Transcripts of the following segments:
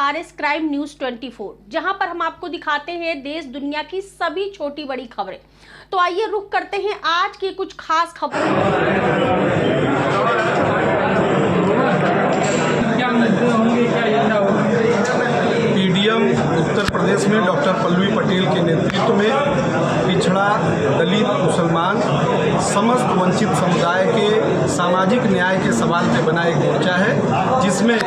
RS crime news 24, जहां पर हम आपको दिखाते हैं देश दुनिया की सभी छोटी बड़ी खबरें। तो आइए रुख करते हैं आज की कुछ खास खबरों। पीडीएम उत्तर प्रदेश में डॉक्टर पल्लवी पटेल के नेतृत्व में पिछड़ा, दलित, मुसलमान, समस्त वंचित समुदाय के सामाजिक न्याय के सवाल पे बना एक मोर्चा है, जिसमें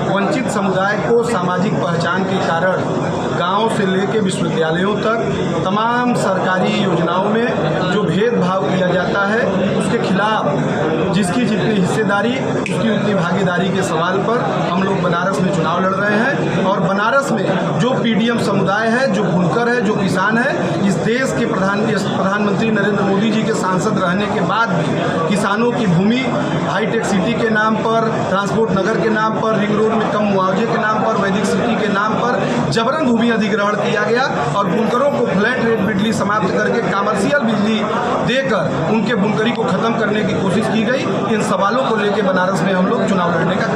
वंचित समुदाय को सामाजिक पहचान के कारण गांव से लेकर विश्वविद्यालयों तक तमाम सरकारी योजनाओं में जो भेदभाव किया जाता है उसके खिलाफ जिसकी जितनी हिस्सेदारी उसकी उतनी भागीदारी के सवाल पर हम लोग बनारस में चुनाव लड़ रहे हैं। और बनारस में जो पीडीएम समुदाय है, जो बुनकर है, जो किसान है, इस देश के प्रधानमंत्री नरेंद्र मोदी जी के सांसद रहने के बाद भी किसानों की भूमि हाईटेक सिटी के नाम पर, ट्रांसपोर्ट नगर के नाम पर, रिंग रोड में कम मुआवजे के नाम पर, वैदिक सिटी के नाम पर जबरन भूमि अधिग्रहण किया गया और बुनकरों को फ्लैट रेट बिजली समाप्त करके कमर्शियल बिजली देकर उनके बुनकरी को खत्म करने की कोशिश की गई। इन सवालों को लेकर बनारस में हम लोग चुनाव लड़ने का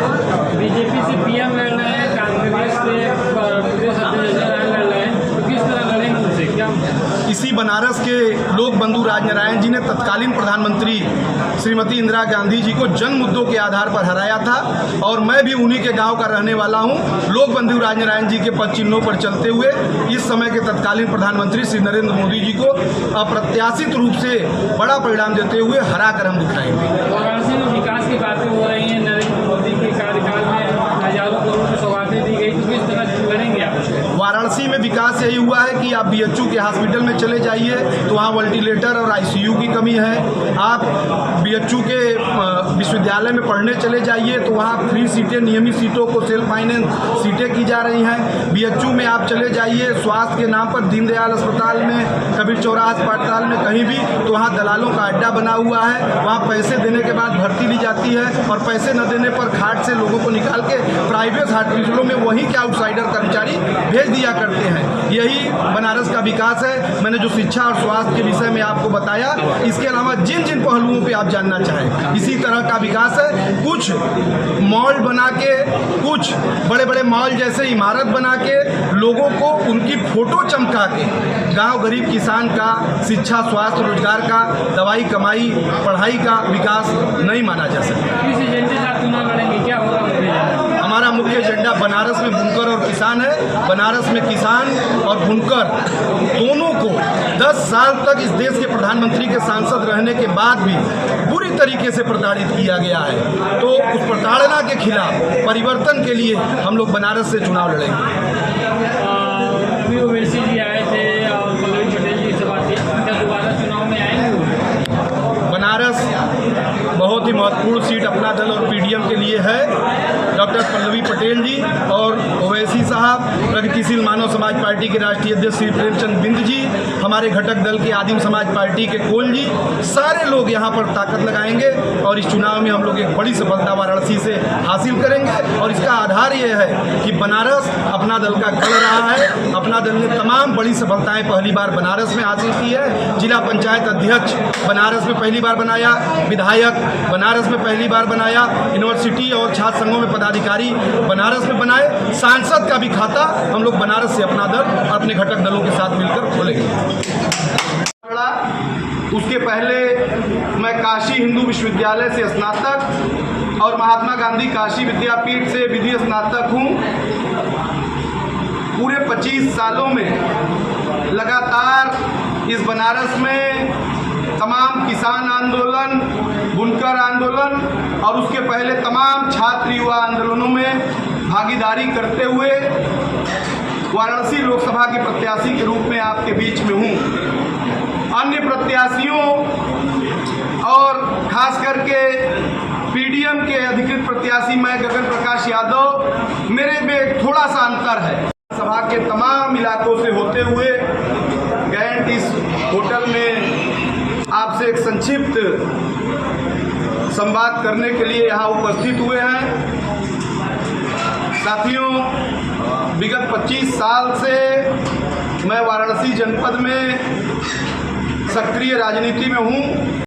बीजेपी से पीएम लड़ रहे हैं, कांग्रेस से प्रदेश अध्यक्ष लड़ रहे हैं, तो किस तरह लड़ेंगे उनसे? क्या इसी बनारस के लोक बंधु राजनारायण जी ने तत्कालीन प्रधानमंत्री श्रीमती इंदिरा गांधी जी को जन मुद्दों के आधार पर हराया था और मैं भी उन्हीं के गांव का रहने वाला हूं। लोक बंधु राजनारायण जी के पद चिन्हों पर चलते हुए इस समय के तत्कालीन प्रधानमंत्री श्री नरेंद्र मोदी जी को अप्रत्याशित रूप से बड़ा परिणाम देते हुए हरा कर हम दिखाएंगे। वाराणसी में विकास की बातें हो रही हैं, नरेंद्र मोदी के कार्यकाल में हजारों करोड़ की सौगातें दी गई, तो किस तरह लड़ेंगे आप? वाराणसी में विकास यही हुआ है कि आप बीएचयू के हॉस्पिटल में चले जाइए तो वहाँ वेंटिलेटर और आईसीयू की कमी है। आप बीएचयू के विश्वविद्यालय में पढ़ने चले जाइए तो वहाँ फ्री सीटें, नियमित सीटों को सेल्फ फाइनेंस सीटें की जा रही हैं। बीएचयू में आप चले जाइए स्वास्थ्य के नाम पर, दीनदयाल अस्पताल में, कबीर चौराहा अस्पताल में, कहीं भी तो वहाँ दलालों का अड्डा बना हुआ है। वहाँ पैसे देने के बाद भर्ती ली जाती है और पैसे न देने पर खाट से लोगों को निकाल के प्राइवेट हॉस्पिटलों में वहीं के आउटसाइडर कर्मचारी भेज दिया करते हैं। यही बनारस का विकास है। मैंने जो शिक्षा और स्वास्थ्य के विषय में आपको बताया, इसके अलावा जिन जिन पहलुओं पे आप जानना चाहें इसी तरह का विकास है। कुछ मॉल बना के, कुछ बड़े बड़े मॉल जैसे इमारत बना के लोगों को उनकी फोटो चमका के गांव गरीब किसान का शिक्षा, स्वास्थ्य, रोजगार का, दवाई, कमाई, पढ़ाई का विकास नहीं माना जा सकता। किस एजेंडे से आप चुनाव लड़ेंगे? क्या होगा हमारा मुख्य एजेंडा बनारस में बुनकर और किसान है। बनारस में किसान और बुनकर दोनों को 10 साल तक इस देश के प्रधानमंत्री के सांसद रहने के बाद भी बुरी तरीके से प्रताड़ित किया गया है। तो उस प्रताड़ना के खिलाफ परिवर्तन के लिए हम लोग बनारस से चुनाव लड़ेंगे। ओवैसी जी आए थे और पल्लवी पटेल जी से बात की, क्या दोबारा चुनाव में आएंगे? बनारस बहुत ही महत्वपूर्ण सीट अपना दल और पीडीएम के लिए है। डॉक्टर पल्लवी पटेल जी और ओवैसी साहब, प्रगतिशील मानव समाज पार्टी के राष्ट्रीय अध्यक्ष श्री प्रेमचंद बिंद जी, हमारे घटक दल के आदिम समाज पार्टी के कोल जी, सारे लोग यहाँ पर ताकत लगाएंगे और इस चुनाव में हम लोग एक बड़ी सफलता वाराणसी से हासिल करेंगे। और इसका आधार ये है कि बनारस अपना दल का गढ़ रहा है। अपना दल ने तमाम बड़ी सफलताएं पहली बार बनारस में हासिल की है। जिला पंचायत अध्यक्ष बनारस में पहली बार बनाया, विधायक बनारस में पहली बार बनाया, यूनिवर्सिटी और छात्र संघों में पदाधिकारी बनारस में बनाए। सांसद का भी खाता हम लोग बनारस से अपना दल अपने घटक दलों के साथ मिलकर खोलेंगे। उसके पहले मैं काशी हिंदू विश्वविद्यालय से स्नातक और महात्मा गांधी काशी विद्यापीठ से विधि स्नातक हूँ। पूरे 25 सालों में लगातार इस बनारस में तमाम किसान आंदोलन, बुनकर आंदोलन और उसके पहले तमाम छात्र युवा आंदोलनों में भागीदारी करते हुए वाराणसी लोकसभा के प्रत्याशी के रूप में आपके बीच में हूँ। अन्य प्रत्याशियों और खास करके पीडीएम के अधिकृत प्रत्याशी मैं गगन प्रकाश यादव, मेरे में थोड़ा सा अंतर है। सभा के तमाम इलाकों से होते हुए गैंट इस होटल में आपसे एक संक्षिप्त संवाद करने के लिए यहाँ उपस्थित हुए हैं। साथियों, विगत 25 साल से मैं वाराणसी जनपद में सक्रिय राजनीति में हूँ।